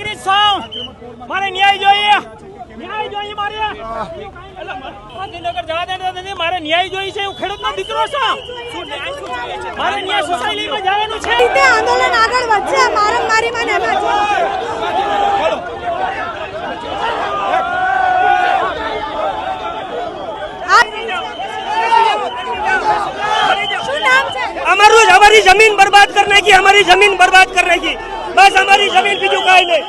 નાગરિક છું, મારે ન્યાય જોઈએ, ન્યાય જોઈએ મારે. ગાંધીનગર જવા દેતા નથી, મારે ન્યાય જોઈએ છે. હું ખેડૂતનો દીકરો છું, મારે ન્યાય સોસાયટીમાં જવાનું છે. આંદોલન આગળ વધશે. મારામારીમાં ને એમાં हमारी जमीन बर्बाद करने की, हमारी जमीन बर्बाद करने की, बस हमारी जमीन બીજું કાંઈ નહીં.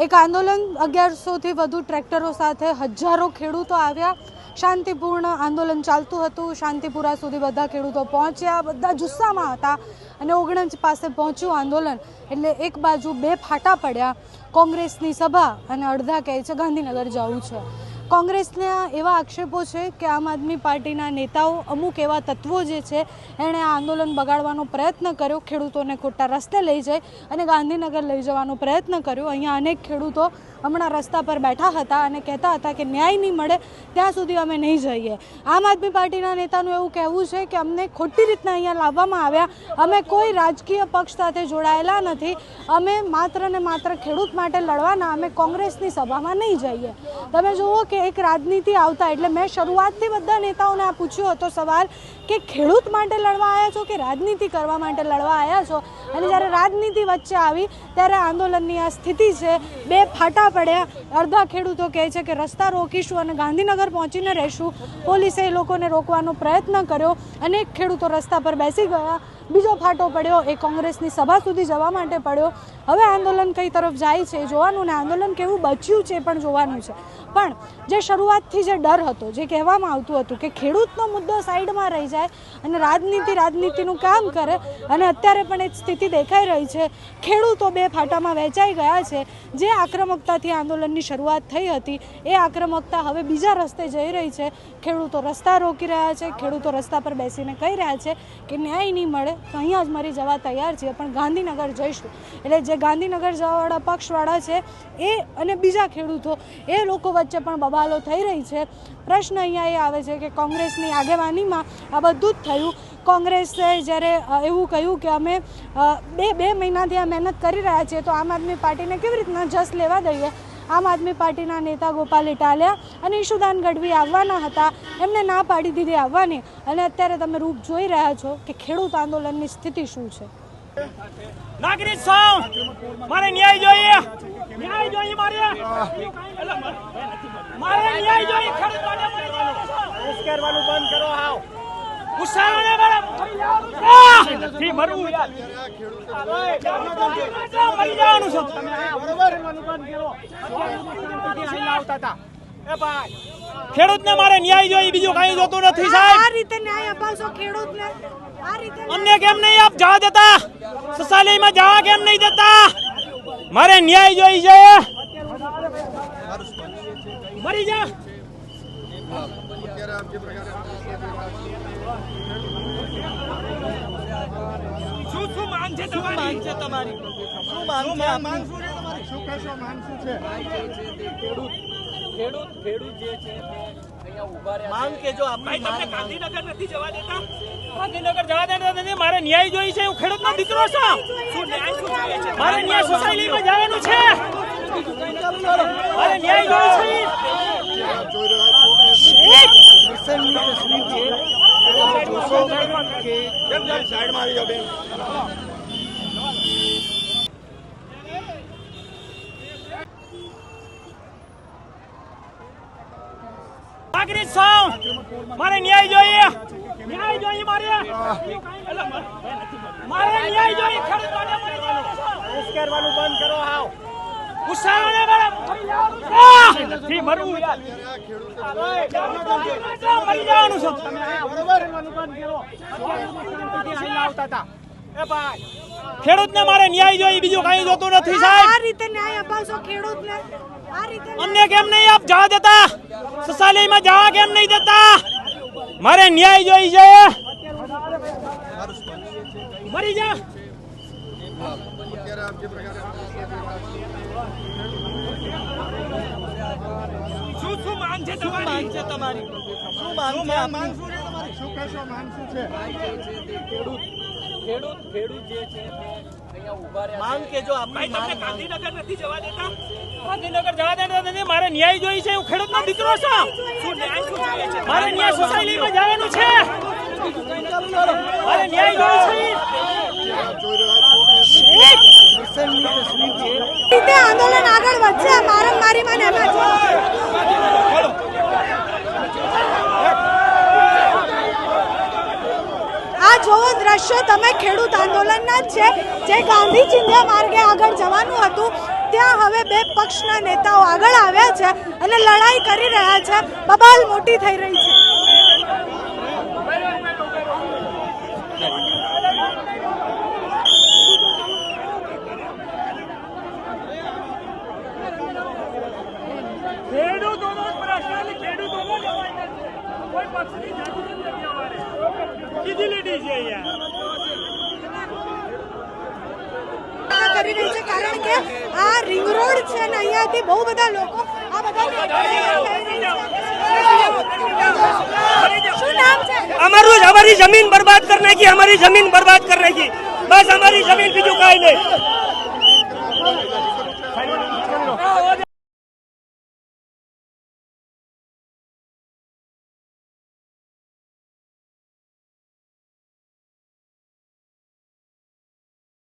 એક આંદોલન 1100 થી વધુ ટ્રેક્ટરો સાથે હજારો ખેડૂતો આવ્યા. શાંતિપૂર્ણ આંદોલન ચાલતું હતું. શાંતિપુરા સુધી બધા ખેડૂતો પહોંચ્યા, બધા જુસ્સામાં હતા અને ઓગણજ પાસે પહોંચ્યું આંદોલન. એટલે એક બાજુ બે ફાટા પડ્યા. કોંગ્રેસની સભા અને અડધા કહે છે ગાંધીનગર જવું છે. કોંગ્રેસના એવા આક્ષેપો છે કે આમ આદમી પાર્ટીના નેતાઓ, અમુક એવા તત્વો જે છે એણે આ આંદોલન બગાડવાનો પ્રયત્ન કર્યો, ખેડૂતોને ખોટા રસ્તે લઈ જાય અને ગાંધીનગર લઈ જવાનો પ્રયત્ન કર્યો. અહીંયા અનેક ખેડૂતો હમણાં રસ્તા પર બેઠા હતા અને કહેતા હતા કે ન્યાય નહીં મળે ત્યાં સુધી અમે નહીં જઈએ. આમ આદમી પાર્ટીના નેતાનું એવું કહેવું છે કે અમને ખોટી રીતના અહીંયા લાવવામાં આવ્યા, અમે કોઈ રાજકીય પક્ષ સાથે જોડાયેલા નથી, અમે માત્ર ને માત્ર ખેડૂત માટે લડવાના, અમે કોંગ્રેસની સભામાં નહીં જઈએ. તમે જુઓ કે એક રાજનીતિ આવતા, એટલે મેં શરૂઆતથી બધા નેતાઓને આ પૂછ્યો હતો સવાલ કે ખેડૂત માટે લડવા આવ્યા છો કે રાજનીતિ કરવા માટે લડવા આવ્યા છો? અને જ્યારે રાજનીતિ વચ્ચે આવી ત્યારે આંદોલનની આ સ્થિતિ છે. બે ફાટા પડ્યા. અડધા ખેડૂતો કહે છે કે રસ્તા રોકીશું અને ગાંધીનગર પહોંચીને રહીશું. પોલીસે એ લોકોને રોકવાનો પ્રયત્ન કર્યો. અનેક ખેડૂતો રસ્તા પર બેસી ગયા. બીજો ફાટો પડ્યો એ કોંગ્રેસની સભા સુધી જવા માટે પડ્યો. હવે આંદોલન કઈ તરફ જાય છે એ જોવાનું, ને આંદોલન કેવું બચ્યું છે એ પણ જોવાનું છે. પણ જે શરૂઆતથી જે ડર હતો, જે કહેવામાં આવતું હતું કે ખેડૂતનો મુદ્દો સાઈડમાં રહી જાય અને રાજનીતિનું કામ કરે, અને અત્યારે પણ એ સ્થિતિ દેખાઈ રહી છે. ખેડૂતો બે ફાટામાં વહેંચાઈ ગયા છે. જે આક્રમકતાથી આંદોલનની શરૂઆત થઈ હતી એ આક્રમકતા હવે બીજા રસ્તે જઈ રહી છે. ખેડૂતો રસ્તા રોકી રહ્યા છે. ખેડૂતો રસ્તા પર બેસીને કહી રહ્યા છે કે ન્યાય નહીં મળે તો અહીંયા જ મરી જવા તૈયાર છીએ, પણ ગાંધીનગર જઈશું. એટલે જે ગાંધીનગર જવાવાળા પક્ષવાળા છે એ અને બીજા ખેડૂતો, એ લોકો વચ્ચે પણ બબાલો થઈ રહી છે. પ્રશ્ન અહીંયા એ આવે છે કે કોંગ્રેસની આગેવાનીમાં આ બધું જ થયું. કોંગ્રેસે જ્યારે એવું કહ્યું કે અમે બે મહિનાથી આ મહેનત કરી રહ્યા છીએ, તો આમ આદમી પાર્ટીને કેવી રીતના જસ લેવા દઈએ? આમ આદમી પાર્ટીના નેતા ગોપાલ ઇટાલિયા અને ઈશુદાન ગઢવી આવવાના હતા, એમને ના પાડી દીધી આવવાની. અને અત્યારે તમે રૂપ જોઈ રહ્યા છો કે ખેડૂત આંદોલનની સ્થિતિ શું છે. નાગરિક છું, મારે ન્યાય જોઈએ, ન્યાય જોઈએ મારે, મારે ન્યાય જોઈએ. ખેડૂત માટે ઉશ્કેરવાનું બંધ કરો. હાવ ઉશ્કેરવાને બરાબર થી મરવું યાર, મરી જવાનું છે. તમે બરાબર બંધ કરો. આવતા હતા એ ભાઈ, ખેડૂતને મારે ન્યાય જોઈએ, બીજું કઈ જોતું નથી સાહેબ. આ રીતે ન્યાય અપાવશો ખેડૂતને? આ રીતે અમને કેમ નહીં આપ જવા દેતા? સોસાયટીમાં જવા કેમ નહીં દેતા? મારે ન્યાય જોઈ છે. મરી જા. શું માંગ છે તમારી? શું માંગ છે? ખેડૂત જે છે માંગ કે જો ભાઈ તમને ગાંધીનગર નથી જવા દેતા? ગાંધીનગર જવા દેતા નથી, મારે ન્યાય જોઈ છે. હું ખેડૂતનો દીકરો છું, મારે ન્યાય સોસાયટીમાં જવાનું છે. મારે ન્યાય જોઈ છે. નાગરિક છું, મારે ન્યાય જોઈએ, ન્યાય જોઈએ મારે, મારે ન્યાય જોઈએ. ખેડૂત માટે ઉશ્કેરવાનું બંધ કરો. હાવ ઉશ્કેરવાને બરાબર થી મરવું યાર, મરી જવાનું છે. તમે બરાબર બંધ કરો. આવતા હતા એ ભાઈ, ખેડૂતને મારે ન્યાય જોઈએ, બીજું કઈ જોતું નથી સાહેબ. આ રીતે ન્યાય અપાવશો ખેડૂતને? આ રીતે અમને કેમ નહીં આપ જવા દેતા? સોસાયટીમાં જવા કેમ નહીં દેતા? મારે ન્યાય જોઈ છે. મરી જા. શું માંગ છે તમારી? શું માંગ છે? ખેડૂત જે છે માંગ કે જો ભાઈ તમને ગાંધીનગર નથી જવા દેતા? ગાંધીનગર જવા દેતા નથી. મારે ન્યાય જોઈએ છે. હું ખેડૂતનો દીકરો છું. શું ન્યાય શું જોઈએ છે? મારે ન્યાય સોસાયટીમાં જવાનું છે. મારે ન્યાય જોઈએ છે. રીતે આંદોલન આગળ વધશે. મારામારીમાં ને એમાં છે. આ જોવો દ્રશ્યો તમે ખેડૂત આંદોલનના જ છે, જે ગાંધી ચિંધ્યા માર્ગે આગળ જવાનું હતું. ત્યાં હવે બે પક્ષના નેતાઓ આગળ આવ્યા છે અને લડાઈ કરી રહ્યા છે. બબાલ મોટી થઈ રહી છે. ખેડૂતોનો પ્રશ્ન ખેડૂતોનો જ અવાજ નથી. કોઈ પક્ષની જરૂર નથી અમારે. સીધી લીટી છે અહીંયા. કરી રહી છે કારણ કે આ રિંગ રોડ છે ને અહીંયાથી બહુ બધા લોકો આ બધા શું નામ છે? हमारी जमीन बर्बाद करने की, हमारी जमीन बर्बाद करने की, बस हमारी जमीन बीजू काई नहीं.